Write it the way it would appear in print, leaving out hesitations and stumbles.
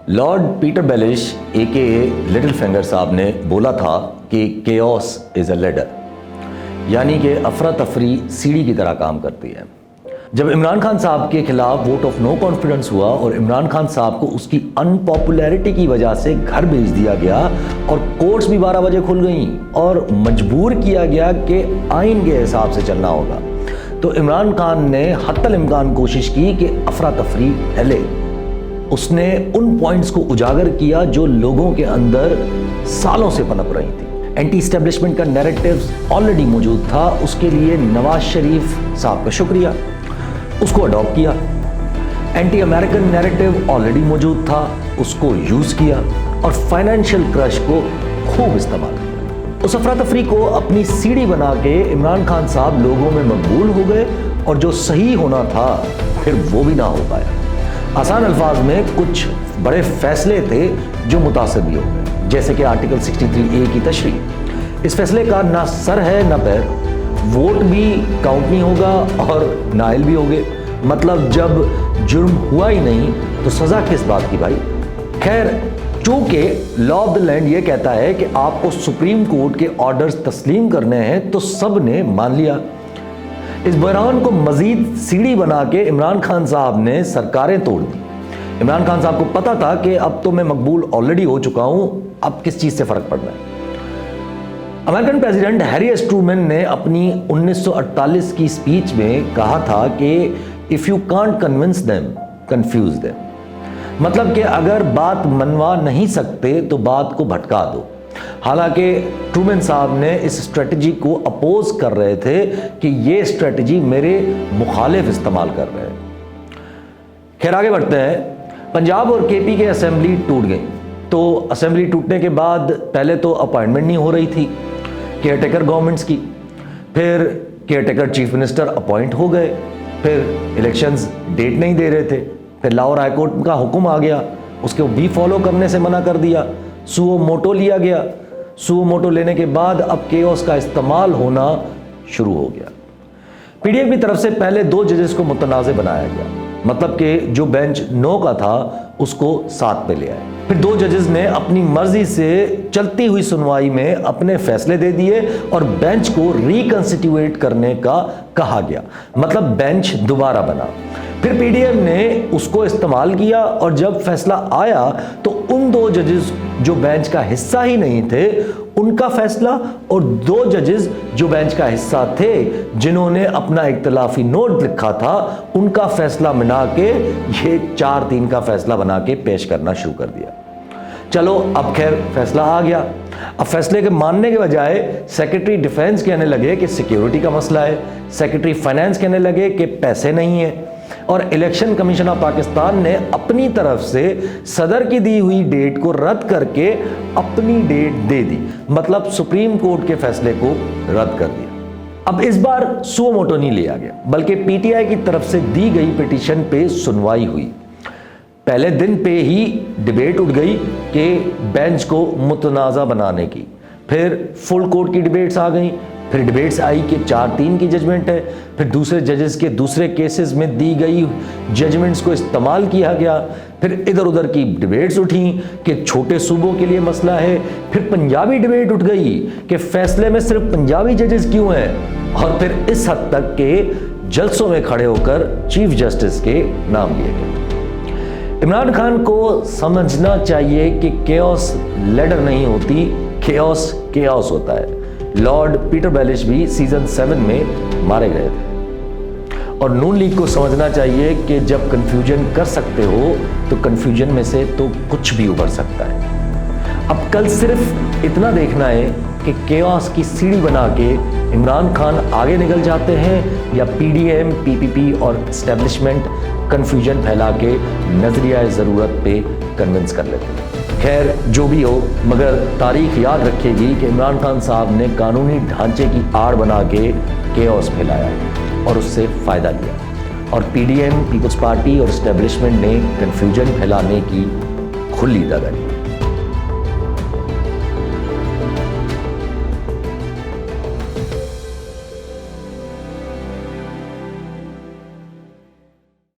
Lord Peter Baelish एके little finger साहब ने बोला था कि केओस इज़ अ लेडर, यानी कि अफरा तफरी सीढ़ी की तरह काम करती है। जब इमरान खान साहब के खिलाफ वोट ऑफ नो कॉन्फिडेंस हुआ और इमरान खान साहब को उसकी अनपॉपुलैरिटी की वजह से घर भेज दिया गया और कोर्ट्स भी 12 बजे खुल गई और मजबूर किया गया कि आइन के हिसाब से चलना होगा, तो इमरान खान ने हत्तल इम्कान कोशिश की कि अफरा तफरी फैले। उसने उन पॉइंट्स को उजागर किया जो लोगों के अंदर सालों से पनप रही थी। एंटी इस्टेब्लिशमेंट का नैरेटिव ऑलरेडी मौजूद था, उसके लिए नवाज शरीफ साहब का शुक्रिया, उसको अडॉप्ट किया। एंटी अमेरिकन नैरेटिव ऑलरेडी मौजूद था, उसको यूज किया और फाइनेंशियल क्रश को खूब इस्तेमाल किया। उस अफरा तफरी को अपनी सीढ़ी बना के इमरान खान साहब लोगों में मकबूल हो गए और जो सही होना था फिर वो भी ना हो पाया। आसान अल्फाज में कुछ बड़े फैसले थे जो मुतासिर भी हो गए, जैसे कि आर्टिकल 63A की तशरीह। इस फैसले का ना सर है ना पैर, वोट भी काउंट नहीं होगा और नाइल भी होंगे। मतलब जब जुर्म हुआ ही नहीं तो सजा किस बात की भाई। खैर, चूंकि लॉ ऑफ द लैंड ये कहता है कि आपको सुप्रीम कोर्ट के ऑर्डर्स तस्लीम करने हैं, तो सब ने मान लिया। इस बहरान को मजीद सीढ़ी बना के इमरान खान साहब ने सरकारें तोड़ दी। इमरान खान साहब को पता था कि अब तो मैं मकबूल ऑलरेडी हो चुका हूं, अब किस चीज से फर्क पड़ना है। American president Harry S Trueman ने अपनी 1948 की स्पीच में कहा था कि if you can't convince them, confuse them. मतलब कि अगर बात मनवा नहीं सकते तो बात को भटका दो। हालांकि ट्रूमैन साहब ने इस स्ट्रेटजी को अपोज कर रहे थे कि ये स्ट्रेटजी मेरे मुखालिफ इस्तेमाल कर रहे हैं। खैर, आगे बढ़ते हैं। पंजाब और केपी के असेंबली टूट गई, तो असेंबली टूटने के बाद पहले तो अपॉइंटमेंट नहीं हो रही थी केयरटेकर गवर्नमेंट्स की, फिर केयरटेकर चीफ मिनिस्टर अपॉइंट हो गए, फिर इलेक्शंस डेट नहीं दे रहे थे, फिर लाहौर हाईकोर्ट का हुक्म आ गया, उसको भी फॉलो करने से मना कर दिया, सुओ मोटो लिया गया। सुओ मोटो लेने के बाद अब केओस का इस्तेमाल होना शुरू हो गया। पीडीएफ की तरफ से पहले 2 जजेस को मुतनाज़ बनाया गया, मतलब कि जो बेंच 9 का था उसको 7 पे ले आए। फिर 2 जजेस ने अपनी मर्जी से चलती हुई सुनवाई में अपने फैसले दे दिए और बेंच को रिकंस्टिट्यूट करने का कहा गया, मतलब बेंच दोबारा बना। फिर पीडीएफ ने उसको इस्तेमाल किया और जब फैसला आया तो उन 2 जजेस जो बेंच का हिस्सा ही नहीं थे उनका फैसला और 2 जजेस जो बेंच का हिस्सा थे जिन्होंने अपना इख्तिलाफी नोट लिखा था उनका फैसला मिला के ये 4-3 का फैसला बना के पेश करना शुरू कर दिया। चलो, अब खैर फैसला आ गया। अब फैसले के मानने के बजाय सेक्रेटरी डिफेंस कहने लगे कि सिक्योरिटी का मसला है, सेक्रेटरी फाइनेंस कहने लगे कि पैसे नहीं है, और इलेक्शन कमीशन ऑफ पाकिस्तान ने अपनी तरफ से सदर की दी हुई डेट को रद्द करके अपनी डेट दे दी, मतलब सुप्रीम कोर्ट के फैसले को रद्द कर दिया। अब इस बार सुओ मोटो नहीं लिया गया, बल्कि पीटीआई की तरफ से दी गई पिटीशन पे सुनवाई हुई। पहले दिन पे ही डिबेट उठ गई कि बेंच को मुतनाज़ा बनाने की, फिर फुल कोर्ट की डिबेट्स आ गई, फिर डिबेट्स आई कि 4-3 की जजमेंट है, फिर दूसरे जजेस के दूसरे केसेस में दी गई जजमेंट्स को इस्तेमाल किया गया, फिर इधर उधर की डिबेट्स उठी कि छोटे सूबों के लिए मसला है, फिर पंजाबी डिबेट उठ गई कि फैसले में सिर्फ पंजाबी जजेस क्यों हैं, और फिर इस हद तक के जलसों में खड़े होकर चीफ जस्टिस के नाम लिए गए। इमरान खान को समझना चाहिए कि केओस लेडर नहीं होती, केओस केओस होता है। लॉर्ड पीटर बेलिश भी सीजन 7 में मारे गए थे। और नून लीग को समझना चाहिए कि जब कंफ्यूजन कर सकते हो तो कंफ्यूजन में से तो कुछ भी उभर सकता है। अब कल सिर्फ इतना देखना है कि केओस की सीढ़ी बना के इमरान खान आगे निकल जाते हैं या पीडीएम, पीपीपी और एस्टेब्लिशमेंट कंफ्यूजन फैला के नजरिया ज़रूरत पे कन्विंस कर लेते हैं। खैर, जो भी हो, मगर तारीख याद रखेगी कि इमरान खान साहब ने कानूनी ढांचे की आड़ बना के केओस फैलाया और उससे फ़ायदा लिया, और पीडीएम, पीपल्स पार्टी और एस्टेब्लिशमेंट ने कन्फ्यूजन फैलाने की खुली दगा दी।